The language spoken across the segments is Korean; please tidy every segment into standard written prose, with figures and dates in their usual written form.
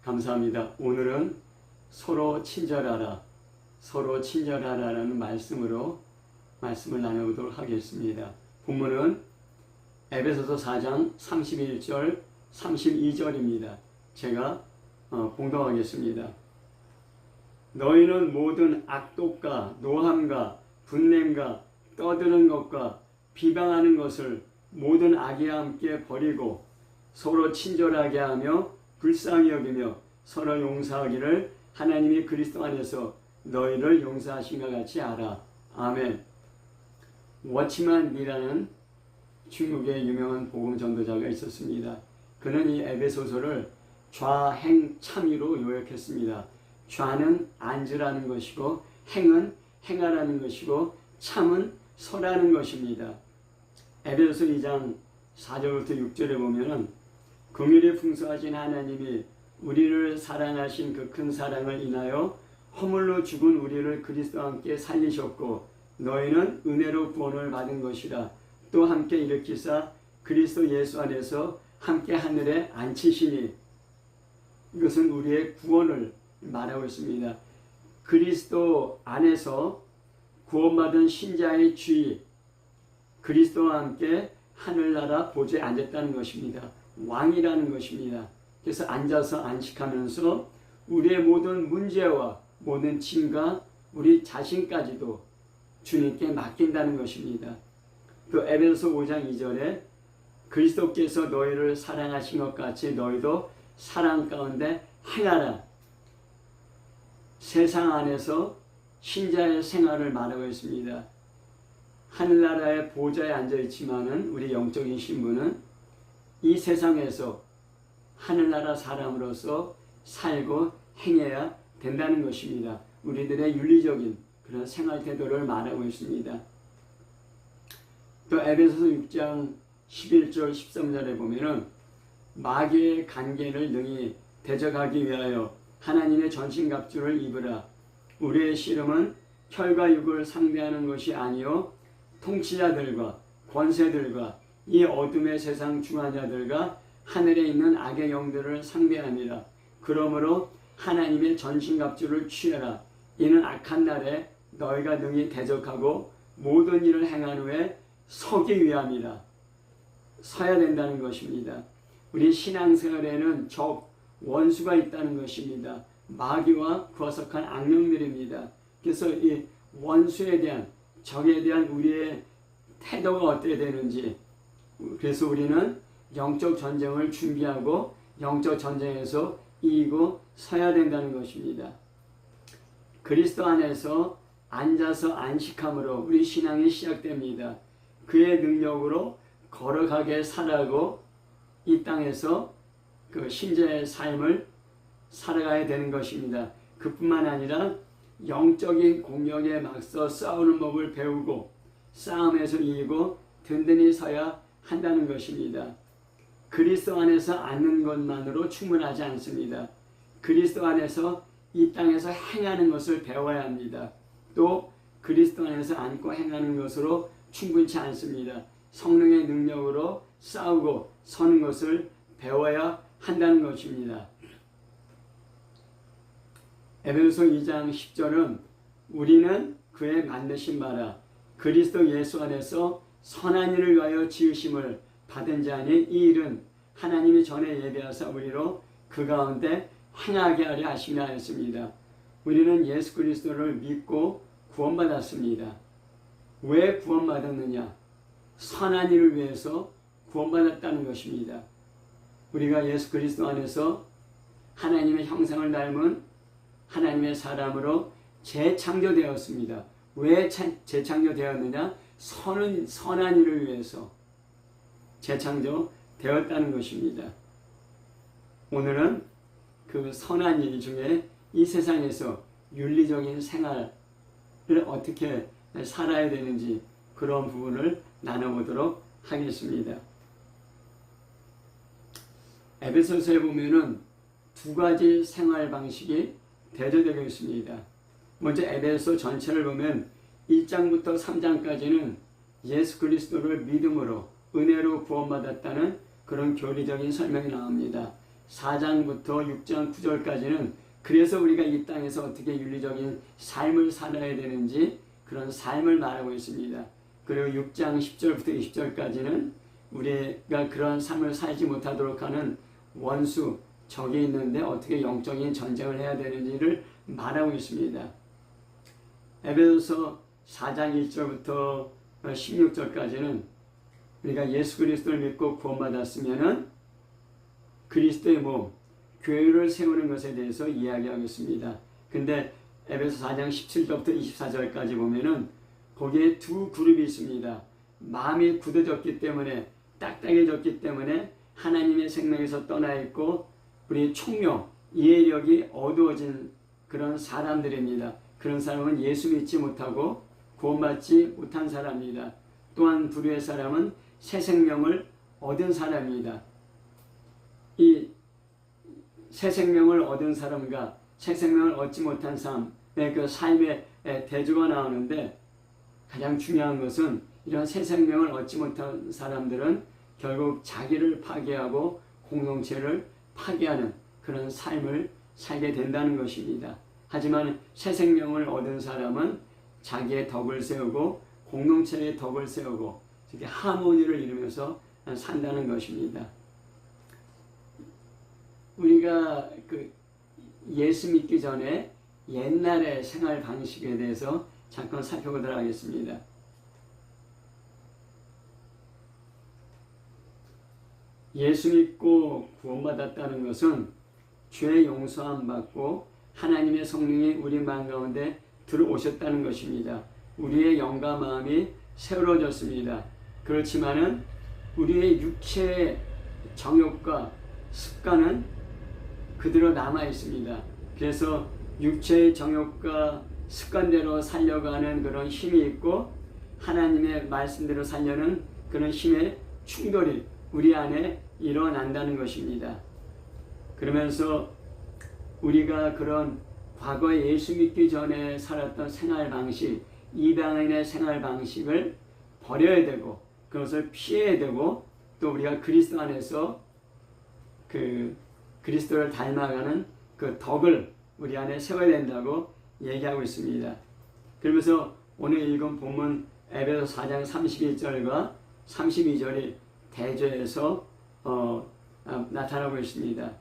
감사합니다. 오늘은 서로 친절하라라는 말씀을 나눠보도록 하겠습니다. 본문은 에베소서 4장 31절 32절입니다. 제가 봉독하겠습니다. 너희는 모든 악독과 노함과 분냄과 떠드는 것과 비방하는 것을 모든 악의와 함께 버리고 서로 친절하게 하며 불쌍히 여기며 서로 용서하기를 하나님이 그리스도 안에서 너희를 용서하신 것 같이 알아. 아멘. 워치만 리라는 중국의 유명한 복음 전도자가 있었습니다. 그는 이 에베소서를 좌행 참의로 요약했습니다. 좌는 앉으라는 것이고 행은 행하라는 것이고 참은 서라는 것입니다. 에베소서 2장 4절부터 6절에 보면은 긍휼이 풍성하신 하나님이 우리를 사랑하신 그 큰 사랑을 인하여 허물로 죽은 우리를 그리스도와 함께 살리셨고 너희는 은혜로 구원을 받은 것이라. 또 함께 일으키사 그리스도 예수 안에서 함께 하늘에 앉히시니. 이것은 우리의 구원을 말하고 있습니다. 그리스도 안에서 구원받은 신자의 주의, 그리스도와 함께 하늘나라 보좌에 앉았다는 것입니다. 왕이라는 것입니다. 그래서 앉아서 안식하면서 우리의 모든 문제와 모든 짐과 우리 자신까지도 주님께 맡긴다는 것입니다. 또 에베소서 5장 2절에 그리스도께서 너희를 사랑하신 것 같이 너희도 사랑 가운데 행하라. 세상 안에서 신자의 생활을 말하고 있습니다. 하늘나라의 보좌에 앉아있지만은 우리 영적인 신분은 이 세상에서 하늘나라 사람으로서 살고 행해야 된다는 것입니다. 우리들의 윤리적인 그런 생활 태도를 말하고 있습니다. 또 에베소서 6장 11절 13절에 보면은 마귀의 간계를 능히 대적하기 위하여 하나님의 전신갑주를 입으라. 우리의 씨름은 혈과 육을 상대하는 것이 아니요 통치자들과 권세들과 이 어둠의 세상 중환자들과 하늘에 있는 악의 영들을 상대함이라. 그러므로 하나님의 전신갑주를 취하라. 이는 악한 날에 너희가 능히 대적하고 모든 일을 행한 후에 서기 위함이라. 서야 된다는 것입니다. 우리 신앙생활에는 적, 원수가 있다는 것입니다. 마귀와 구어석한 악령들입니다. 그래서 이 원수에 대한, 적에 대한 우리의 태도가 어떻게 되는지, 그래서 우리는 영적 전쟁을 준비하고 영적 전쟁에서 이기고 서야 된다는 것입니다. 그리스도 안에서 앉아서 안식함으로 우리 신앙이 시작됩니다. 그의 능력으로 걸어가게 살아가고 이 땅에서 그 신자의 삶을 살아가야 되는 것입니다. 그뿐만 아니라 영적인 공격에 맞서 싸우는 법을 배우고 싸움에서 이기고 든든히 서야 한다는 것입니다. 그리스도 안에서 앉는 것만으로 충분하지 않습니다. 그리스도 안에서 이 땅에서 행하는 것을 배워야 합니다. 또 그리스도 안에서 앉고 행하는 것으로 충분치 않습니다. 성령의 능력으로 싸우고 서는 것을 배워야 한다는 것입니다. 에베소서 2장 10절은 우리는 그의 만드신 바라 그리스도 예수 안에서 선한 일을 위하여 지으심을 받은 자니 이 일은 하나님이 전에 예비하사 우리로 그 가운데 행하게 하려 하시며 하였습니다. 우리는 예수 그리스도를 믿고 구원받았습니다. 왜 구원받았느냐? 선한 일을 위해서 구원받았다는 것입니다. 우리가 예수 그리스도 안에서 하나님의 형상을 닮은 하나님의 사람으로 재창조되었습니다. 왜 재창조되었느냐? 선한 일을 위해서 재창조되었다는 것입니다. 오늘은 그 선한 일 중에 이 세상에서 윤리적인 생활을 어떻게 살아야 되는지 그런 부분을 나눠보도록 하겠습니다. 에베소서에 보면은 두 가지 생활 방식이 대조되고 있습니다. 먼저 에베소 전체를 보면 1장부터 3장까지는 예수 그리스도를 믿음으로 은혜로 구원받았다는 그런 교리적인 설명이 나옵니다. 4장부터 6장 9절까지는 그래서 우리가 이 땅에서 어떻게 윤리적인 삶을 살아야 되는지 그런 삶을 말하고 있습니다. 그리고 6장 10절부터 20절까지는 우리가 그런 삶을 살지 못하도록 하는 원수, 적이 있는데 어떻게 영적인 전쟁을 해야 되는지를 말하고 있습니다. 에베소서 4장 1절부터 16절까지는 우리가 예수 그리스도를 믿고 구원받았으면은 그리스도의 몸, 교회를 세우는 것에 대해서 이야기하겠습니다. 근데 에베소 4장 17절부터 24절까지 보면은 거기에 두 그룹이 있습니다. 마음이 굳어졌기 때문에, 딱딱해졌기 때문에 하나님의 생명에서 떠나 있고 우리 총명, 이해력이 어두워진 그런 사람들입니다. 그런 사람은 예수 믿지 못하고 구원받지 못한 사람입니다. 또한 부류의 사람은 새 생명을 얻은 사람입니다. 이 새 생명을 얻은 사람과 새 생명을 얻지 못한 사람의 그 삶의 대조가 나오는데, 가장 중요한 것은 이런 새 생명을 얻지 못한 사람들은 결국 자기를 파괴하고 공동체를 파괴하는 그런 삶을 살게 된다는 것입니다. 하지만 새 생명을 얻은 사람은 자기의 덕을 세우고 공동체의 덕을 세우고 이렇게 하모니를 이루면서 산다는 것입니다. 우리가 예수 믿기 전에 옛날의 생활 방식에 대해서 잠깐 살펴보도록 하겠습니다. 예수 믿고 구원받았다는 것은 죄 용서함 받고 하나님의 성령이 우리 마음 가운데 들어오셨다는 것입니다. 우리의 영과 마음이 새로워졌습니다. 그렇지만은 우리의 육체의 정욕과 습관은 그대로 남아 있습니다. 그래서 육체의 정욕과 습관대로 살려가는 그런 힘이 있고 하나님의 말씀대로 살려는 그런 힘의 충돌이 우리 안에 일어난다는 것입니다. 그러면서 우리가 그런 과거에 예수 믿기 전에 살았던 생활 방식, 이방인의 생활 방식을 버려야 되고 그것을 피해야 되고 또 우리가 그리스도 안에서 그리스도를 닮아가는 그 덕을 우리 안에 세워야 된다고 얘기하고 있습니다. 그러면서 오늘 읽은 본문 에베소 4장 31절과 32절이 대조해서 나타나고 있습니다.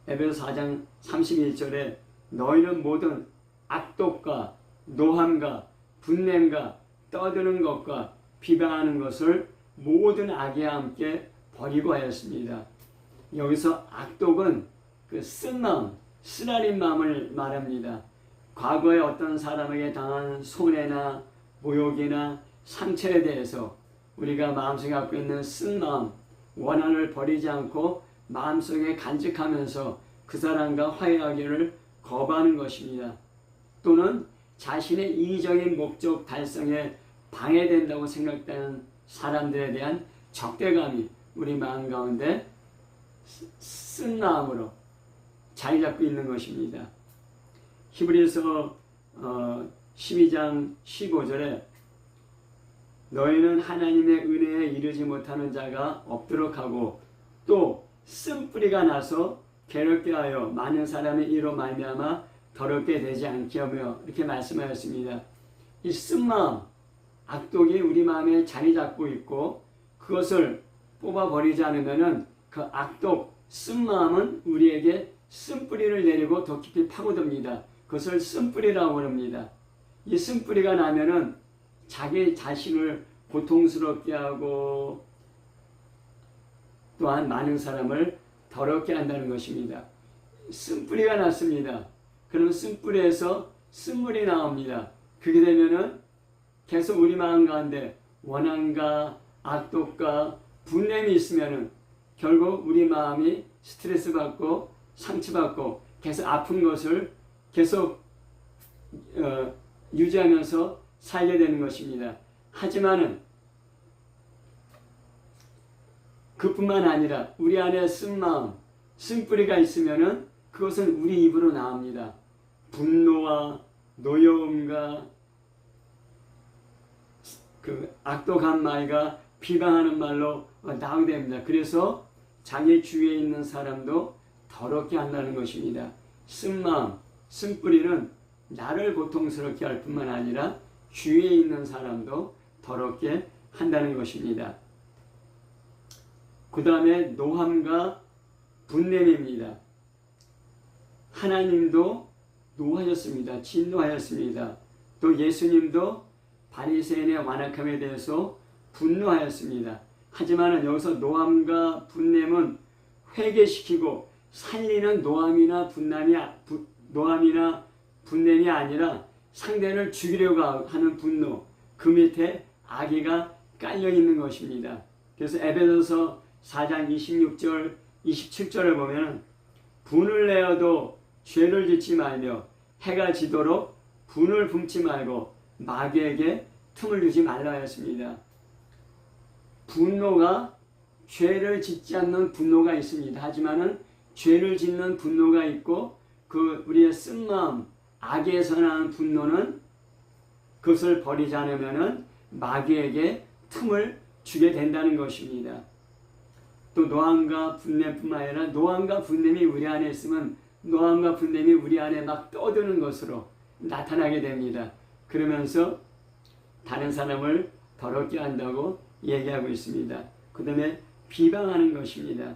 에베소 4장 31절에 너희는 모든 악독과 노함과 분냄과 떠드는 것과 비방하는 것을 모든 악의와 함께 버리고 하였습니다. 여기서 악독은 그 쓴 마음, 쓰라린 마음을 말합니다. 과거에 어떤 사람에게 당한 손해나 모욕이나 상처에 대해서 우리가 마음속에 갖고 있는 쓴 마음, 원한을 버리지 않고 마음속에 간직하면서 그 사람과 화해하기를 거부하는 것입니다. 또는 자신의 이기적인 목적 달성에 방해된다고 생각되는 사람들에 대한 적대감이 우리 마음 가운데 쓴 마음으로 자리 잡고 있는 것입니다. 히브리서 12장 15절에 너희는 하나님의 은혜에 이르지 못하는 자가 없도록 하고 또 쓴뿌리가 나서 괴롭게 하여 많은 사람이 이로 말미암아 더럽게 되지 않게 하며 이렇게 말씀하였습니다. 이 쓴마음, 악독이 우리 마음에 자리 잡고 있고 그것을 뽑아버리지 않으면 그 악독, 쓴마음은 우리에게 쓴뿌리를 내리고 더 깊이 파고듭니다. 그것을 쓴뿌리라고 합니다. 이 쓴뿌리가 나면은 자기 자신을 고통스럽게 하고 또한 많은 사람을 더럽게 한다는 것입니다. 쓴뿌리가 났습니다. 그럼 쓴뿌리에서 쓴물이 나옵니다. 그렇게 되면은 계속 우리 마음 가운데 원한과 악독과 분냄이 있으면은 결국 우리 마음이 스트레스 받고 상처받고 계속 아픈 것을 계속 유지하면서 살게 되는 것입니다. 하지만은 그뿐만 아니라 우리 안에 쓴마음, 쓴뿌리가 있으면은 그것은 우리 입으로 나옵니다. 분노와 노여움과 그 악독한 말과 비방하는 말로 나오게 됩니다. 그래서 자기 주위에 있는 사람도 더럽게 한다는 것입니다. 쓴마음, 쓴뿌리는 나를 고통스럽게 할 뿐만 아니라 주위에 있는 사람도 더럽게 한다는 것입니다. 그 다음에 노함과 분냄입니다. 하나님도 노하셨습니다. 진노하였습니다. 또 예수님도 바리새인의 완악함에 대해서 분노하였습니다. 하지만 여기서 노함과 분냄은 회개시키고 살리는 노함이나 분냄이 아니라 상대를 죽이려고 하는 분노, 그 밑에 악의가 깔려 있는 것입니다. 그래서 에베소서 4장 26절, 27절을 보면 분을 내어도 죄를 짓지 말며 해가 지도록 분을 품지 말고 마귀에게 틈을 주지 말라 하였습니다. 분노가 죄를 짓지 않는 분노가 있습니다. 하지만은 죄를 짓는 분노가 있고 그 우리의 쓴마음, 악에서 나는 분노는 그것을 버리지 않으면은 마귀에게 틈을 주게 된다는 것입니다. 또 노함과 분냄뿐만 아니라 노함과 분냄이 우리 안에 있으면 노함과 분냄이 우리 안에 막 떠드는 것으로 나타나게 됩니다. 그러면서 다른 사람을 더럽게 한다고 얘기하고 있습니다. 그 다음에 비방하는 것입니다.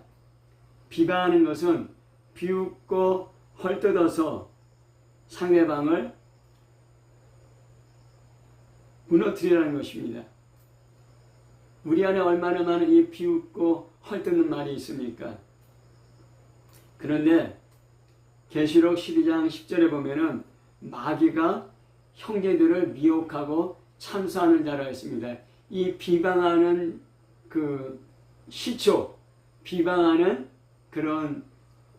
비방하는 것은 비웃고 헐뜯어서 상대방을 무너뜨리라는 것입니다. 우리 안에 얼마나 많은 이 비웃고 헐뜯는 말이 있습니까? 그런데 계시록 12장 10절에 보면은 마귀가 형제들을 미혹하고 참수하는 자라 했습니다. 이 비방하는 그 시초, 비방하는 그런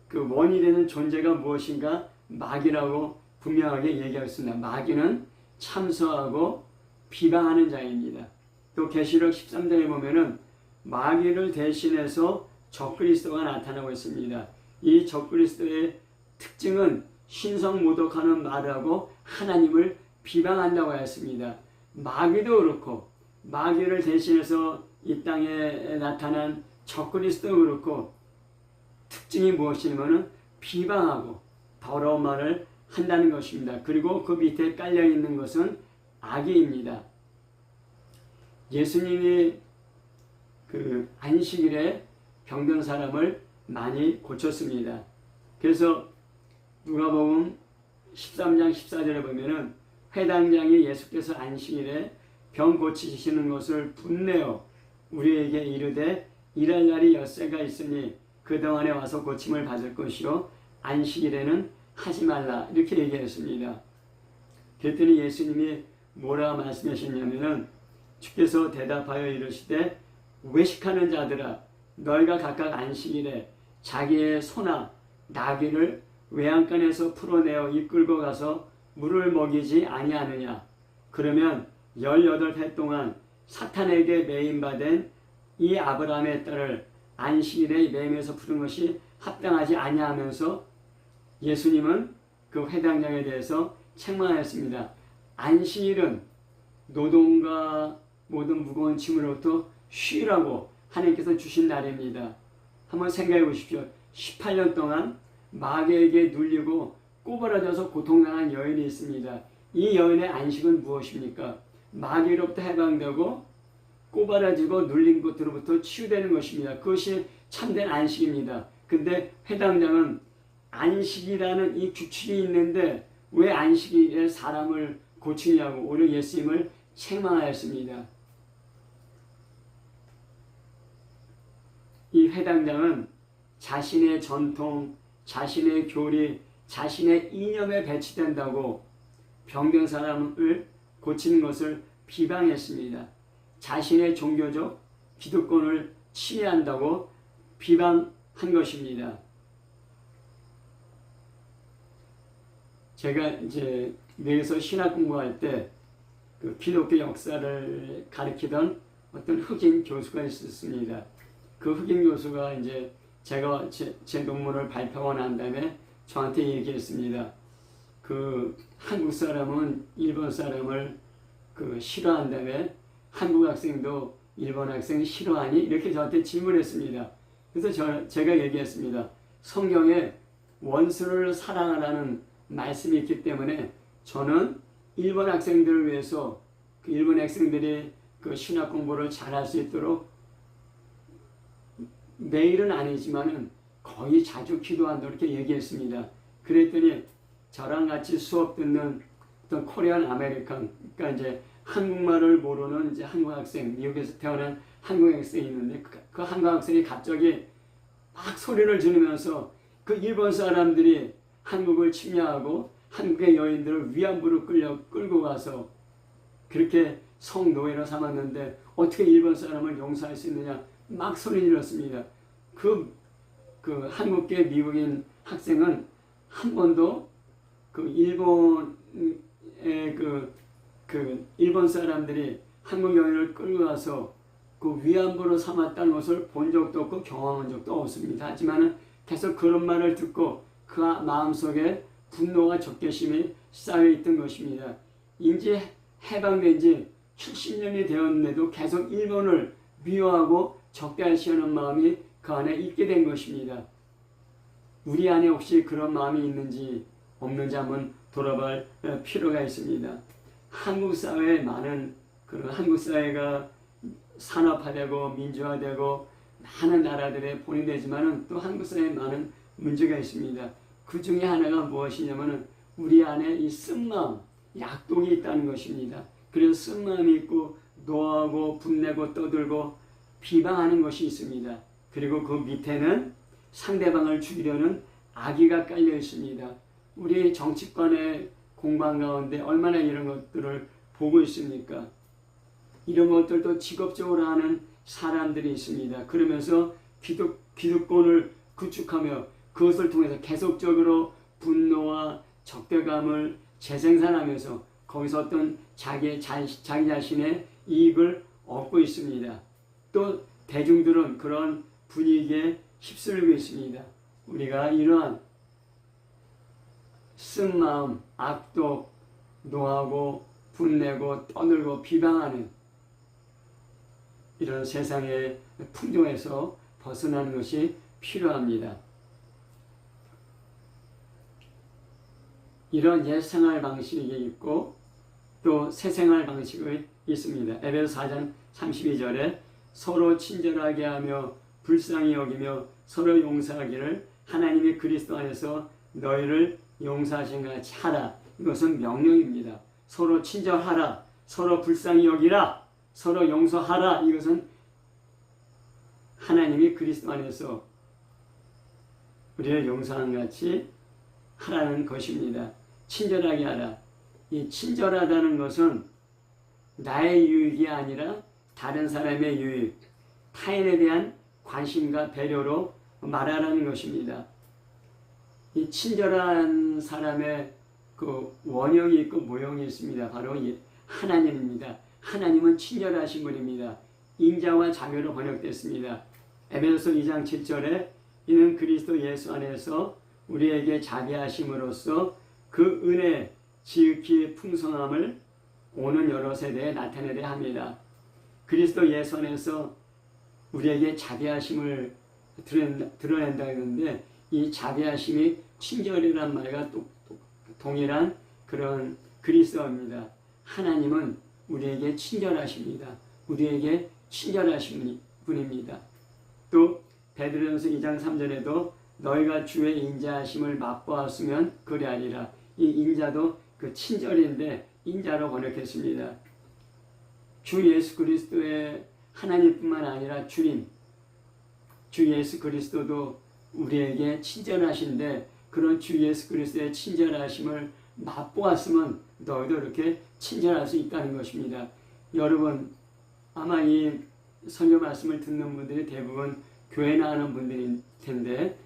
그 원이 되는 존재가 무엇인가? 마귀라고 분명하게 얘기하겠습니다. 마귀는 참수하고 비방하는 자입니다. 또 계시록 13장에 보면은 마귀를 대신해서 적그리스도가 나타나고 있습니다. 이 적그리스도의 특징은 신성모독하는 말을 하고 하나님을 비방한다고 했습니다. 마귀도 그렇고 마귀를 대신해서 이 땅에 나타난 적그리스도도 그렇고 특징이 무엇이냐면 비방하고 더러운 말을 한다는 것입니다. 그리고 그 밑에 깔려있는 것은 악의입니다. 예수님이 그 안식일에 병든 사람을 많이 고쳤습니다. 그래서 누가복음 13장 14절에 보면은 회당장이 예수께서 안식일에 병 고치시는 것을 분내어 우리에게 이르되 일할 날이 엿새가 있으니 그동안에 와서 고침을 받을 것이요 안식일에는 하지 말라 이렇게 얘기했습니다. 그랬더니 예수님이 뭐라 말씀하셨냐면은 주께서 대답하여 이르시되 외식하는 자들아 너희가 각각 안식일에 자기의 소나 나귀를 외양간에서 풀어내어 이끌고 가서 물을 먹이지 아니하느냐. 그러면 18해 동안 사탄에게 매임받은 이 아브라함의 딸을 안식일에 매임해서 푸는 것이 합당하지 아니하면서 예수님은 그 회당장에 대해서 책망하였습니다. 안식일은 노동과 모든 무거운 짐으로부터 쉬라고 하나님께서 주신 날입니다. 한번 생각해 보십시오. 18년 동안 마귀에게 눌리고 꼬부라져서 고통당한 여인이 있습니다. 이 여인의 안식은 무엇입니까? 마귀로부터 해방되고 꼬부라지고 눌린 것으로부터 치유되는 것입니다. 그것이 참된 안식입니다. 근데 회당장은 안식이라는 이 규칙이 있는데 왜 안식일에 사람을 고치냐고 오히려 예수님을 책망하였습니다. 이 회당장은 자신의 전통, 자신의 교리, 자신의 이념에 배치된다고 병든 사람을 고치는 것을 비방했습니다. 자신의 종교적 기득권을 침해한다고 비방한 것입니다. 제가 이제 미국에서 신학 공부할 때 그 기독교 역사를 가르치던 어떤 흑인 교수가 있었습니다. 그 흑인 교수가 이제 제가 제 논문을 발표하고 난 다음에 저한테 얘기했습니다. 그 한국 사람은 일본 사람을 그 싫어한다며 한국 학생도 일본 학생 싫어하니? 이렇게 저한테 질문했습니다. 그래서 제가 얘기했습니다. 성경에 원수를 사랑하라는 말씀이 있기 때문에 저는 일본 학생들을 위해서 그 일본 학생들이 그 신학 공부를 잘할 수 있도록 매일은 아니지만은 거의 자주 기도한다고 이렇게 얘기했습니다. 그랬더니 저랑 같이 수업 듣는 어떤 코리안 아메리칸, 그러니까 이제 한국말을 모르는 이제 한국 학생, 미국에서 태어난 한국 학생이 있는데 그 한국 학생이 갑자기 막 소리를 지르면서 그 일본 사람들이 한국을 침략하고 한국의 여인들을 위안부로 끌고 가서 그렇게 성노예로 삼았는데 어떻게 일본 사람을 용서할 수 있느냐 막 소리 질렀습니다. 그 한국계 미국인 학생은 한 번도 그 일본의 일본 사람들이 한국 여인을 끌고 가서 그 위안부로 삼았다는 것을 본 적도 없고 경험한 적도 없습니다. 하지만 계속 그런 말을 듣고 그 마음속에 분노와 적개심이 쌓여있던 것입니다. 이제 해방된 지 70년이 되었는데도 계속 일본을 미워하고 적대시하는 마음이 그 안에 있게 된 것입니다. 우리 안에 혹시 그런 마음이 있는지 없는지 한번 돌아볼 필요가 있습니다. 한국 사회에 많은 그런 한국 사회가 산업화되고 민주화되고 많은 나라들에 본인되지만은 또 한국 사회에 많은 문제가 있습니다. 그 중에 하나가 무엇이냐면은 우리 안에 이 쓴마음, 약독이 있다는 것입니다. 그래서 쓴마음이 있고 노하고 분내고 떠들고 비방하는 것이 있습니다. 그리고 그 밑에는 상대방을 죽이려는 악의가 깔려 있습니다. 우리 정치권의 공방 가운데 얼마나 이런 것들을 보고 있습니까? 이런 것들도 직업적으로 하는 사람들이 있습니다. 그러면서 기득권을 구축하며 그것을 통해서 계속적으로 분노와 적대감을 재생산하면서 거기서 어떤 자기 자신의 이익을 얻고 있습니다. 또 대중들은 그런 분위기에 휩쓸리고 있습니다. 우리가 이러한 쓴마음, 악독, 노하고 분내고 떠들고 비방하는 이런 세상의 풍조에서 벗어나는 것이 필요합니다. 이런 옛 생활 방식이 있고 또 새 생활 방식이 있습니다. 에베소 4장 32절에 서로 친절하게 하며 불쌍히 여기며 서로 용서하기를 하나님이 그리스도 안에서 너희를 용서하신 것 같이 하라. 이것은 명령입니다. 서로 친절하라. 서로 불쌍히 여기라. 서로 용서하라. 이것은 하나님이 그리스도 안에서 우리를 용서한 것 같이 하라는 것입니다. 친절하게 하라. 이 친절하다는 것은 나의 유익이 아니라 다른 사람의 유익, 타인에 대한 관심과 배려로 말하라는 것입니다. 이 친절한 사람의 그 원형이 있고 모형이 있습니다. 바로 하나님입니다. 하나님은 친절하신 분입니다. 인자와 자녀로 번역됐습니다. 에베소서 2장 7절에 이는 그리스도 예수 안에서 우리에게 자비하심으로써 그 은혜 지극히 풍성함을 오는 여러 세대에 나타내려 합니다. 그리스도 예수 안에서 우리에게 자비하심을 드러낸다 했는데 이 자비하심이 친절이란 말과 동일한 그런 그리스도입니다. 하나님은 우리에게 친절하십니다. 우리에게 친절하신 분입니다. 또 베드로전서 2장 3절에도 너희가 주의 인자하심을 맛보았으면 그리하리라. 이 인자도 그 친절인데 인자로 번역했습니다. 주 예수 그리스도의 하나님뿐만 아니라 주님, 주 예수 그리스도도 우리에게 친절하신데 그런 주 예수 그리스도의 친절하심을 맛보았으면 너희도 이렇게 친절할 수 있다는 것입니다. 여러분 아마 이 설교 말씀을 듣는 분들이 대부분 교회 나가는 분들일 텐데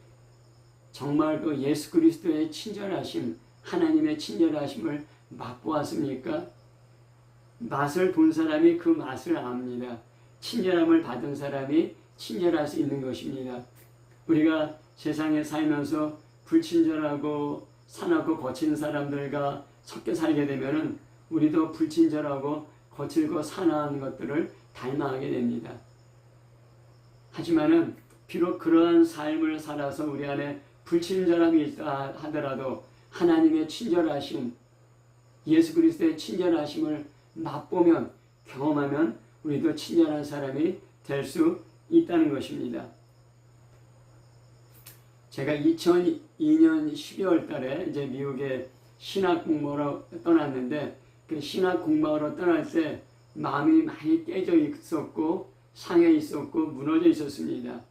정말 그 예수 그리스도의 친절하심, 하나님의 친절하심을 맛보았습니까? 맛을 본 사람이 그 맛을 압니다. 친절함을 받은 사람이 친절할 수 있는 것입니다. 우리가 세상에 살면서 불친절하고 사납고 거친 사람들과 섞여 살게 되면은 우리도 불친절하고 거칠고 사나운 것들을 닮아가게 됩니다. 하지만은 비록 그러한 삶을 살아서 우리 안에 불친절함이 있다 하더라도 하나님의 친절하심, 예수 그리스도의 친절하심을 맛보면, 경험하면 우리도 친절한 사람이 될 수 있다는 것입니다. 제가 2002년 12월 달에 이제 미국에 신학 공부하러 떠났는데, 그 신학 공부하러 떠날 때 마음이 많이 깨져 있었고 상해 있었고 무너져 있었습니다.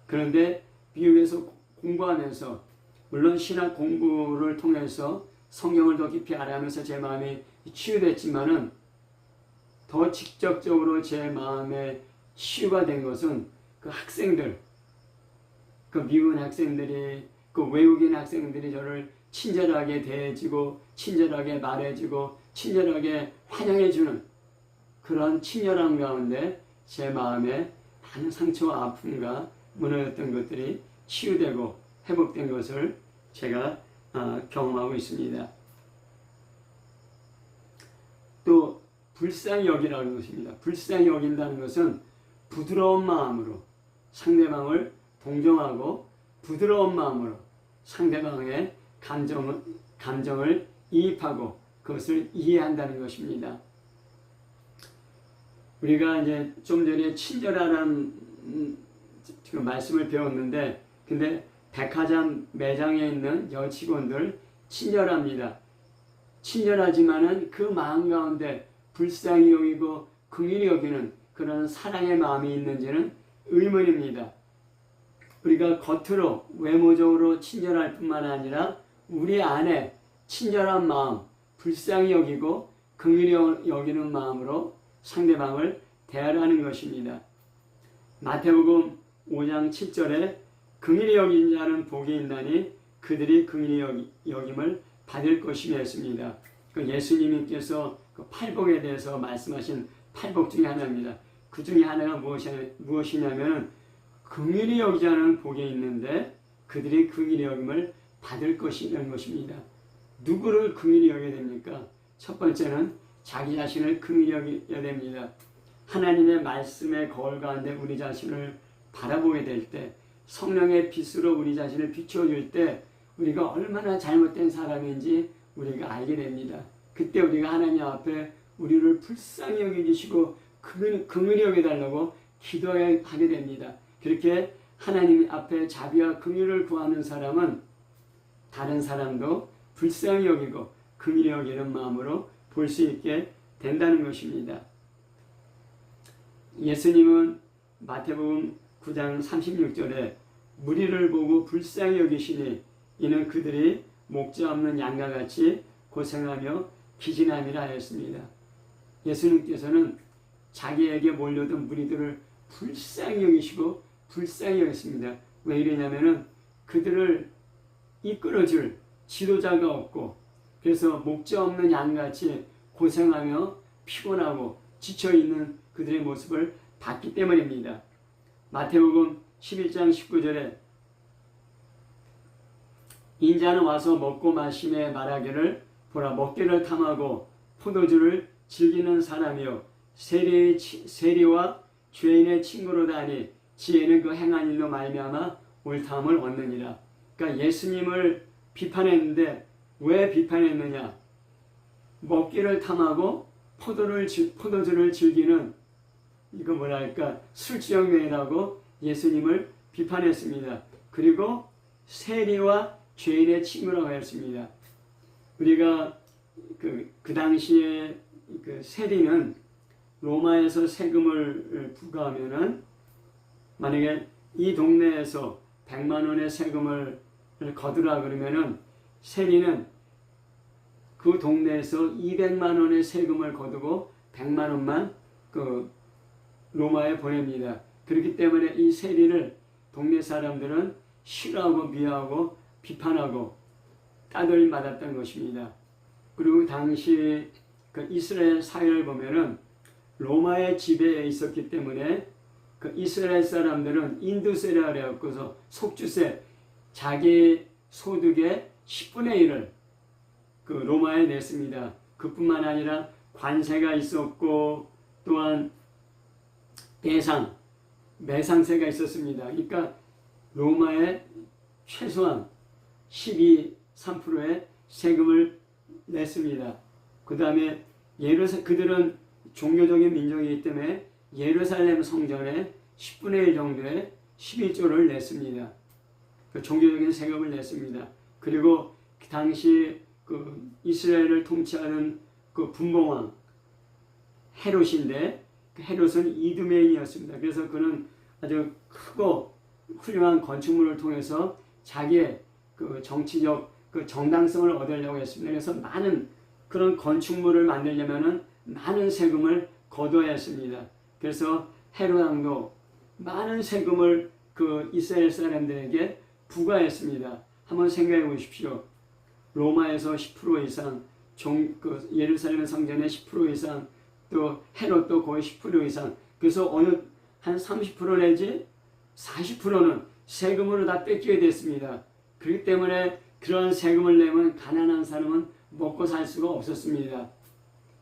그런데 미국에서 공부하면서, 물론 신학 공부를 통해서 성경을 더 깊이 알아가면서 제 마음이 치유됐지만은 더 직접적으로 제 마음에 치유가 된 것은 그 학생들, 그 미국 학생들이, 그 외국인 학생들이 저를 친절하게 대해주고 친절하게 말해주고 친절하게 환영해주는 그런 친절함 가운데 제 마음에 많은 상처와 아픔과 무너졌던 것들이 치유되고 회복된 것을 제가 경험하고 있습니다. 또 불쌍히 여기라는 것입니다. 불쌍히 여긴다는 것은 부드러운 마음으로 상대방을 동정하고 부드러운 마음으로 상대방의 감정을 이입하고 그것을 이해한다는 것입니다. 우리가 이제 좀 전에 친절하라는 지금 말씀을 배웠는데, 근데 백화점 매장에 있는 여직원들 친절합니다. 친절하지만은 그 마음 가운데 불쌍히 여기고 긍휼히 여기는 그런 사랑의 마음이 있는지는 의문입니다. 우리가 겉으로 외모적으로 친절할 뿐만 아니라 우리 안에 친절한 마음, 불쌍히 여기고 긍휼히 여기는 마음으로 상대방을 대하라는 것입니다. 마태복음 5장 7절에 긍휼히 여긴 자는 복이 있나니 그들이 긍휼히 여김을 받을 것이며 했습니다. 그 예수님께서 그 팔복에 대해서 말씀하신 팔복 중에 하나입니다. 그 중에 하나가 무엇이냐면 긍휼히 여기지 않은 복이 있는데 그들이 긍휼히 여김을 받을 것이라는 것입니다. 누구를 긍휼히 여겨야 됩니까? 첫 번째는 자기 자신을 긍휼히 여겨야 됩니다. 하나님의 말씀의 거울 가운데 우리 자신을 바라보게 될 때, 성령의 빛으로 우리 자신을 비춰줄 때 우리가 얼마나 잘못된 사람인지 우리가 알게 됩니다. 그때 우리가 하나님 앞에 우리를 불쌍히 여겨주시고 긍휼히 여겨달라고 기도하게 됩니다. 그렇게 하나님 앞에 자비와 긍휼을 구하는 사람은 다른 사람도 불쌍히 여기고 긍휼히 여기는 마음으로 볼 수 있게 된다는 것입니다. 예수님은 마태복음 9장 36절에 무리를 보고 불쌍히 여기시니 이는 그들이 목자 없는 양과 같이 고생하며 기진함이라 하였습니다. 예수님께서는 자기에게 몰려든 무리들을 불쌍히 여기시고 불쌍히 여겼습니다. 왜 이러냐면은 그들을 이끌어줄 지도자가 없고, 그래서 목자 없는 양같이 고생하며 피곤하고 지쳐있는 그들의 모습을 봤기 때문입니다. 마태복음 11장 19절에 인자는 와서 먹고 마심에 말하기를 보라 먹기를 탐하고 포도주를 즐기는 사람이요 세리와 죄인의 친구로다니 지혜는 그 행한 일로 말미암아 옳다함을 얻느니라. 그러니까 예수님을 비판했는데 왜 비판했느냐? 먹기를 탐하고 포도주를 즐기는, 이거 뭐랄까, 술주정뱅이라고 예수님을 비판했습니다. 그리고 세리와 죄인의 친구라고 했습니다. 우리가 그 당시에 그 세리는 로마에서 세금을 부과하면은, 만약에 이 동네에서 100만 원의 세금을 거두라 그러면은 세리는 그 동네에서 200만 원의 세금을 거두고 100만 원만 그 로마에 보냅니다. 그렇기 때문에 이 세리를 동네 사람들은 싫어하고 미워하고 비판하고 따돌림 받았던 것입니다. 그리고 당시 그 이스라엘 사회를 보면은 로마의 지배에 있었기 때문에 그 이스라엘 사람들은 인두세라 그래갖고서 속주세, 자기 소득의 10분의 1을 그 로마에 냈습니다. 그뿐만 아니라 관세가 있었고, 또한 배상, 매상세가 있었습니다. 그러니까 로마에 최소한 3%의 세금을 냈습니다. 그 다음에 그들은 종교적인 민족이기 때문에 예루살렘 성전에 10분의 1 정도의 11조를 냈습니다. 그 종교적인 세금을 냈습니다. 그리고 그 당시 그 이스라엘을 통치하는 그 분봉왕 헤롯인데, 그 헤롯은 이두메인이었습니다. 그래서 그는 아주 크고 훌륭한 건축물을 통해서 자기의 그 정치적 그 정당성을 얻으려고 했습니다. 그래서 많은 그런 건축물을 만들려면은 많은 세금을 거둬야 했습니다. 그래서 헤롯 왕도 많은 세금을 그 이스라엘 사람들에게 부과했습니다. 한번 생각해 보십시오. 로마에서 10% 이상, 그 예루살렘 성전의 10% 이상, 또 헤롯도 거의 10% 이상. 그래서 한 30% 내지 40%는 세금으로 다 뺏기게 됐습니다. 그렇기 때문에 그런 세금을 내면 가난한 사람은 먹고 살 수가 없었습니다.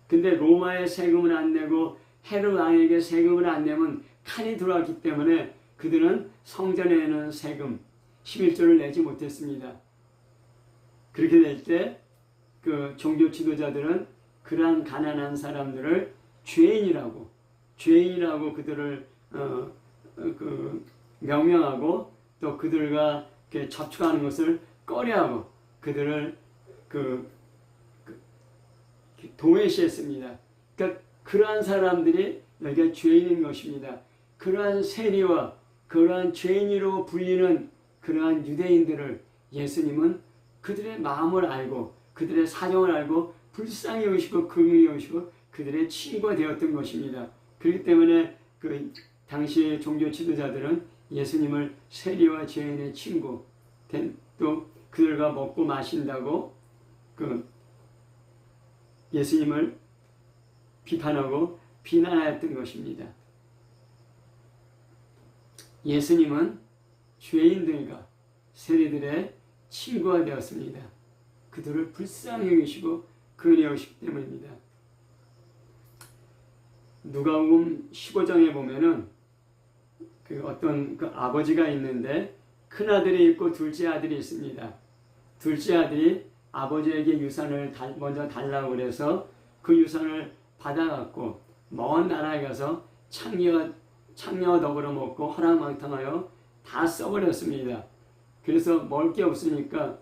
근데 로마에 세금을 안 내고 헤롯 왕에게 세금을 안 내면 칼이 들어왔기 때문에 그들은 성전에는 세금 11조를 내지 못했습니다. 그렇게 될 때 그 종교 지도자들은 그러한 가난한 사람들을 죄인이라고 그들을 명명하고 또 그들과 접촉하는 것을 꺼려하고 그들을 도외시했습니다. 그러니까 그러한 사람들이 여기가 죄인인 것입니다. 그러한 세리와 그러한 죄인으로 불리는 그러한 유대인들을 예수님은 그들의 마음을 알고 그들의 사정을 알고 불쌍히 여기시고 긍휼히 여기시고 그들의 친구가 되었던 것입니다. 그렇기 때문에 그 당시의 종교 지도자들은 예수님을 세리와 죄인의 친구, 또 그들과 먹고 마신다고 그 예수님을 비판하고 비난하였던 것입니다. 예수님은 죄인들과 세리들의 친구가 되었습니다. 그들을 불쌍히 여기시고 긍휼히 여기시기 때문입니다. 누가복음 15장에 보면은 어떤 그 아버지가 있는데 큰아들이 있고 둘째 아들이 있습니다. 둘째 아들이 아버지에게 유산을 먼저 달라고 그래서 그 유산을 받아갖고 먼 나라에 가서 창녀 더불어 먹고 허랑방탕하여 다 써버렸습니다. 그래서 먹을 게 없으니까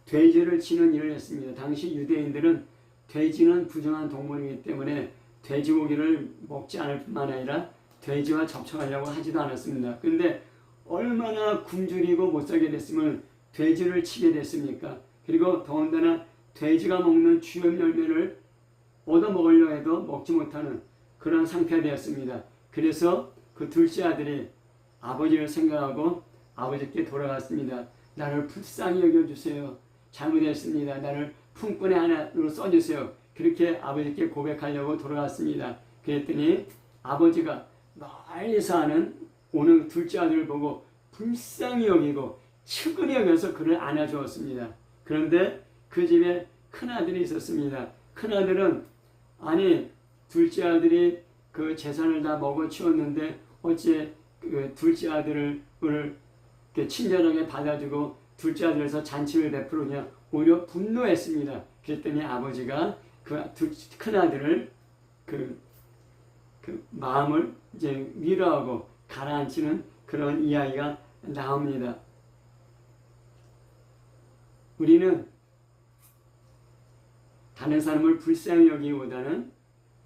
돼지를 치는 일을 했습니다. 당시 유대인들은 돼지는 부정한 동물이기 때문에 돼지고기를 먹지 않을 뿐만 아니라 돼지와 접촉하려고 하지도 않았습니다. 그런데 얼마나 굶주리고 못 살게 됐으면 돼지를 치게 됐습니까? 그리고 더군다나 돼지가 먹는 주염 열매를 얻어 먹으려 해도 먹지 못하는 그런 상태가 되었습니다. 그래서 그 둘째 아들이 아버지를 생각하고 아버지께 돌아갔습니다. 나를 불쌍히 여겨주세요. 잘못했습니다. 나를 품꾼의 하나로 써주세요. 그렇게 아버지께 고백하려고 돌아갔습니다. 그랬더니 아버지가 멀리서 오는 둘째 아들을 보고 불쌍히 여기고 측은히 여겨서 그를 안아주었습니다. 그런데 그 집에 큰아들이 있었습니다. 큰아들은 둘째 아들이 그 재산을 다 먹어치웠는데 어째 그 둘째 아들을 친절하게 받아주고 둘째 아들에서 잔치를 베푸느냐, 오히려 분노했습니다. 그랬더니 아버지가 그 큰아들을 그 마음을 이제 위로하고 가라앉히는 그런 이야기가 나옵니다. 우리는 다른 사람을 불쌍히 여기기보다는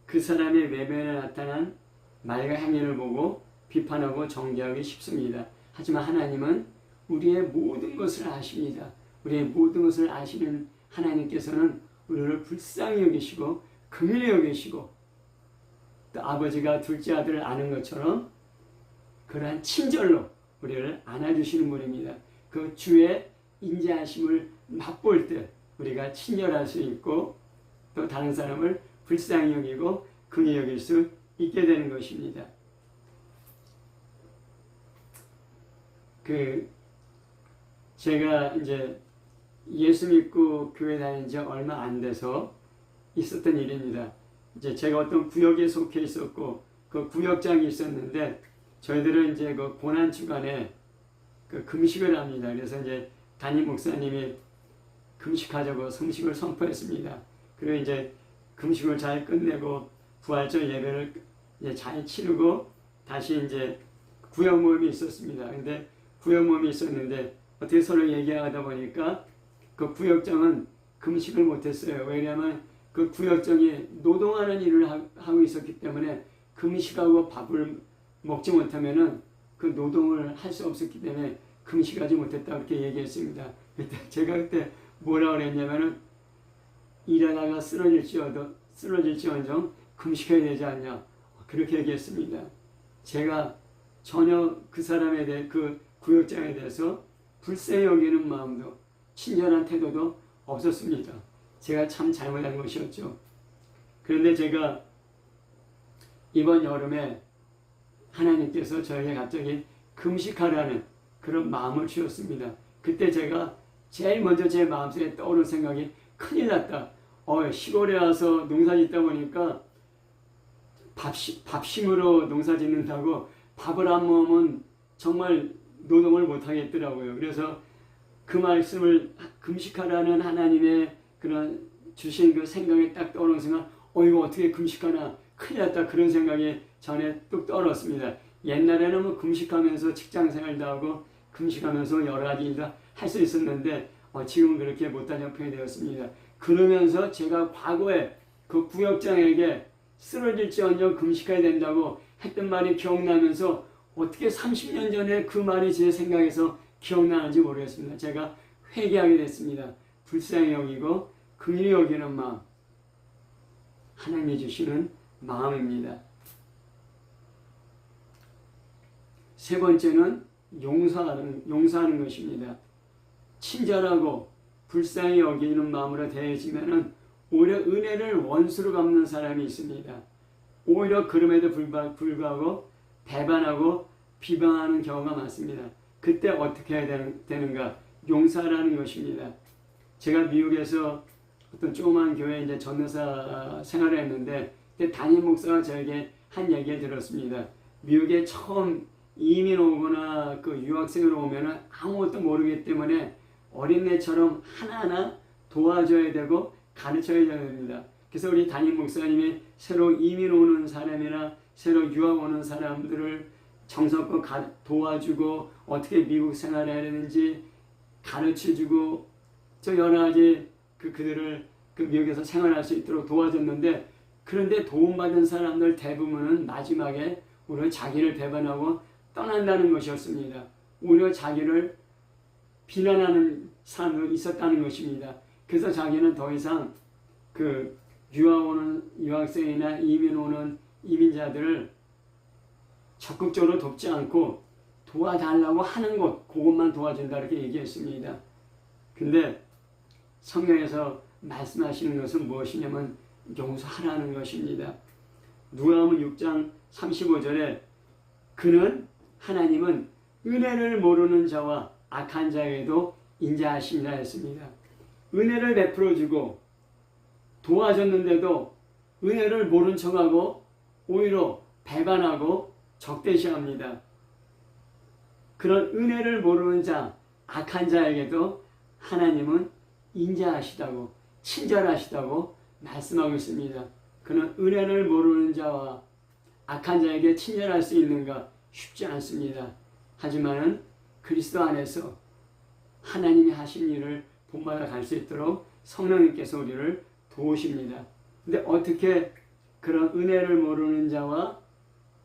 그 사람의 외면에 나타난 말과 행위를 보고 비판하고 정죄하기 쉽습니다. 하지만 하나님은 우리의 모든 것을 아십니다. 우리의 모든 것을 아시는 하나님께서는 우리를 불쌍히 여기시고 긍휼히 여기시고 또 아버지가 둘째 아들을 아는 것처럼 그러한 친절로 우리를 안아주시는 분입니다. 그 주의 인자하심을 맛볼 때 우리가 친절할 수 있고 또 다른 사람을 불쌍히 여기고 긍휼히 여길 수 있게 되는 것입니다. 제가 이제 예수 믿고 교회 다닌 지 얼마 안 돼서 있었던 일입니다. 이제 제가 어떤 구역에 속해 있었고 그 구역장이 있었는데 저희들은 이제 그 고난 주간에 그 금식을 합니다. 그래서 이제 담임 목사님이 금식하자고 금식을 선포했습니다. 그리고 이제 금식을 잘 끝내고 부활절 예배를 이제 잘 치르고 다시 이제 구역 모임이 있었습니다. 근데 구역 모임이 있었는데 어떻게 서로 얘기하다 보니까 그 구역장은 금식을 못했어요. 왜냐하면 그 구역장이 노동하는 일을 하고 있었기 때문에 금식하고 밥을 먹지 못하면은 그 노동을 할 수 없었기 때문에 금식하지 못했다 그렇게 얘기했습니다. 그때 제가 그때 뭐라 그랬냐면은 일하다가 쓰러질지언정 금식해야 되지 않냐 그렇게 얘기했습니다. 제가 전혀 그 사람에 대해 그 구역장에 대해서 불쌍히 여기는 마음도 친절한 태도도 없었습니다. 제가 참 잘못한 것이었죠. 그런데 제가 이번 여름에 하나님께서 저에게 갑자기 금식하라는 그런 마음을 주셨습니다. 그때 제가 제일 먼저 제 마음속에 떠오른 생각이 큰일 났다. 시골에 와서 농사 짓다 보니까 밥심으로 농사 짓는다고 밥을 안 먹으면 정말 노동을 못 하겠더라고요. 그래서 그 말씀을 금식하라는 하나님의 그런 주신 그 생각이 딱 떠오르는 순간 이거 어떻게 금식하나 큰일 났다 그런 생각이 전에 뚝 떠올랐습니다. 옛날에는 뭐 금식하면서 직장생활도 하고 금식하면서 여러 가지 일도 할 수 있었는데 지금은 그렇게 못한 형편이 되었습니다. 그러면서 제가 과거에 그 구역장에게 쓰러질지언정 금식해야 된다고 했던 말이 기억나면서 어떻게 30년 전에 그 말이 제 생각에서 기억나는지 모르겠습니다. 제가 회개하게 됐습니다. 불쌍히 여기고 긍휼히 여기는 마음, 하나님이 주시는 마음입니다. 세 번째는 용서하는 것입니다. 친절하고 불쌍히 여기는 마음으로 대해지면은 오히려 은혜를 원수로 갚는 사람이 있습니다. 오히려 그럼에도 불구하고 배반하고 비방하는 경우가 많습니다. 그때 어떻게 해야 되는가? 용서하라는 것입니다. 제가 미국에서 어떤 조그만 교회에 이제 전도사 생활을 했는데 그때 담임 목사가 저에게 한 얘기를 들었습니다. 미국에 처음 이민 오거나 그 유학생으로 오면은 아무것도 모르기 때문에 어린애처럼 하나하나 도와줘야 되고 가르쳐야 됩니다. 그래서 우리 담임 목사님이 새로 이민 오는 사람이나 새로 유학 오는 사람들을 정성껏 도와주고 어떻게 미국 생활을 해야 되는지 가르쳐주고 저 여러 가지 그들을 그 미국에서 생활할 수 있도록 도와줬는데 그런데 도움받은 사람들 대부분은 마지막에 오히려 자기를 배반하고 떠난다는 것이었습니다. 오히려 자기를 비난하는 사람도 있었다는 것입니다. 그래서 자기는 더 이상 그 유학 오는 유학생이나 이민 오는 이민자들을 적극적으로 돕지 않고 도와달라고 하는 것, 그것만 도와준다 이렇게 얘기했습니다. 근데 성경에서 말씀하시는 것은 무엇이냐면 용서하라는 것입니다. 누가복음 6장 35절에 하나님은 은혜를 모르는 자와 악한 자에게도 인자하시니라 했습니다. 은혜를 베풀어주고 도와줬는데도 은혜를 모른 척하고 오히려 배반하고 적대시합니다. 그런 은혜를 모르는 자, 악한 자에게도 하나님은 인자하시다고 친절하시다고 말씀하고 있습니다. 그는 은혜를 모르는 자와 악한 자에게 친절할 수 있는가 쉽지 않습니다. 하지만은 그리스도 안에서 하나님이 하신 일을 본받아 갈 수 있도록 성령님께서 우리를 도우십니다. 근데 어떻게 그런 은혜를 모르는 자와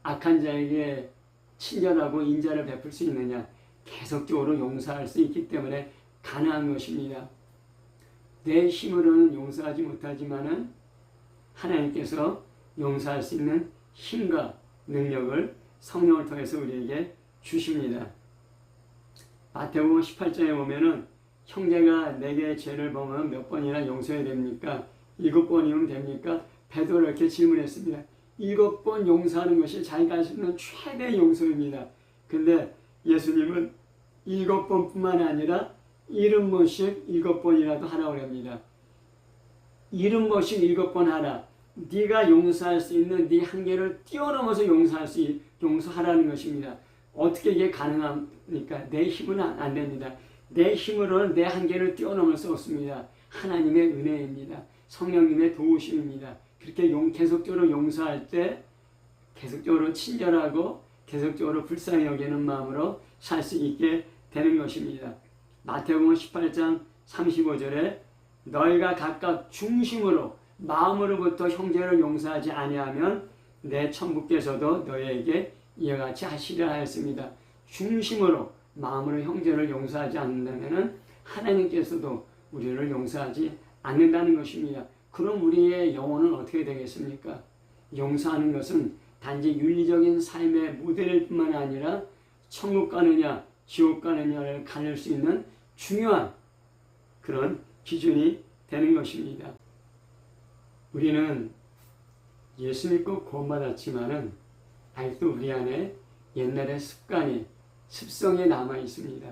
악한 자에게 친절하고 인자를 베풀 수 있느냐? 계속적으로 용서할 수 있기 때문에 가능한 것입니다. 내 힘으로는 용서하지 못하지만은 하나님께서 용서할 수 있는 힘과 능력을 성령을 통해서 우리에게 주십니다. 마태복음 18장에 보면은 형제가 내게 죄를 범하면 몇 번이나 용서해야 됩니까? 7번이면 됩니까? 베드로가 이렇게 질문했습니다. 7번 용서하는 것이 자기가 할 수 있는 최대 용서입니다. 근데 예수님은 7번뿐만 아니라 70번씩 7번이라도 하라고 합니다. 70번씩 7번 하라. 네가 용서할 수 있는 네 한계를 뛰어넘어서 용서하라는 것입니다. 어떻게 이게 가능합니까? 내 힘은 안 됩니다. 내 힘으로는 내 한계를 뛰어넘을 수 없습니다. 하나님의 은혜입니다. 성령님의 도우심입니다. 그렇게 계속적으로 용서할 때 계속적으로 친절하고 계속적으로 불쌍히 여기는 마음으로 살 수 있게 되는 것입니다. 마태복음 18장 35절에 너희가 각각 중심으로 마음으로부터 형제를 용서하지 아니하면 내 천부께서도 너희에게 이와 같이 하시리라 하였습니다. 중심으로 마음으로 형제를 용서하지 않는다면 하나님께서도 우리를 용서하지 않는다는 것입니다. 그럼 우리의 영혼은 어떻게 되겠습니까? 용서하는 것은 단지 윤리적인 삶의 모델일 뿐만 아니라 천국 가느냐 지옥 가느냐를 가릴 수 있는 중요한 그런 기준이 되는 것입니다. 우리는 예수 믿고 구원받았지만은 아직도 우리 안에 옛날의 습성이 남아 있습니다.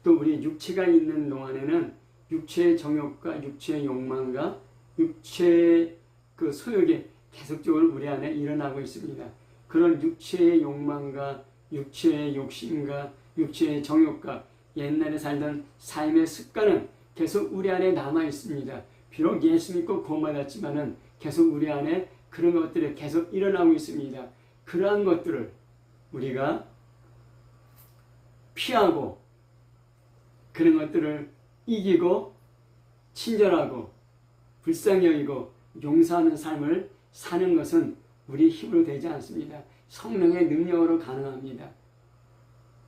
또 우리 육체가 있는 동안에는 육체의 정욕과 육체의 욕망과 육체의 그 소욕이 계속적으로 우리 안에 일어나고 있습니다. 그런 육체의 욕망과 육체의 욕심과 육체의 정욕과 옛날에 살던 삶의 습관은 계속 우리 안에 남아 있습니다. 비록 예수 믿고 구원받았지만은 계속 우리 안에 그런 것들이 계속 일어나고 있습니다. 그러한 것들을 우리가 피하고 그런 것들을 이기고 친절하고 불쌍히 여기고 용서하는 삶을 사는 것은 우리 힘으로 되지 않습니다. 성령의 능력으로 가능합니다.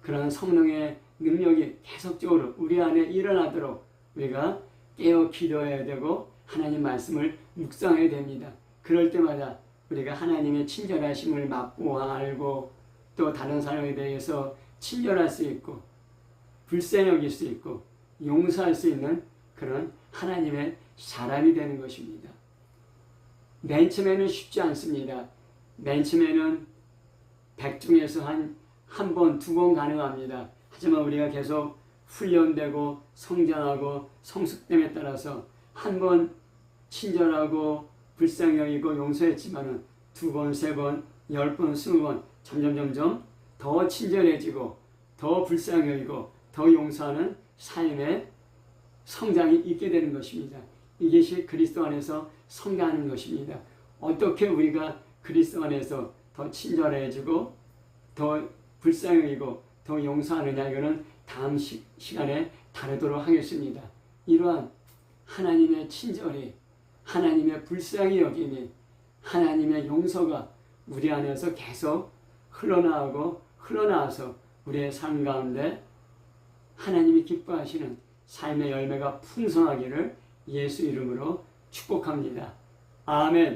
그러한 성령의 능력이 계속적으로 우리 안에 일어나도록 우리가 깨어 기도해야 되고 하나님 말씀을 묵상해야 됩니다. 그럴 때마다 우리가 하나님의 친절하심을 맛보아 알고 또 다른 사람에 대해서 친절할 수 있고 불쌍히 여길 수 있고 용서할 수 있는 그런 하나님의 사람이 되는 것입니다. 맨 처음에는 쉽지 않습니다. 맨 처음에는 100 중에서 한 번, 두 번 가능합니다. 하지만 우리가 계속 훈련되고 성장하고 성숙됨에 따라서 한 번 친절하고 불쌍히 여기고 용서했지만은 두 번, 세 번, 10번, 20번 점점 더 친절해지고 더 불쌍히 여기고 더 용서하는 삶의 성장이 있게 되는 것입니다. 이것이 그리스도 안에서 성장하는 것입니다. 어떻게 우리가 그리스도 안에서 더 친절해지고 더 불쌍히 여기고 더 용서하느냐, 이거는 다음 시간에 다루도록 하겠습니다. 이러한 하나님의 친절이, 하나님의 불쌍히 여김이, 하나님의 용서가 우리 안에서 계속 흘러나와서 우리의 삶 가운데 하나님이 기뻐하시는 삶의 열매가 풍성하기를 예수 이름으로 축복합니다. 아멘.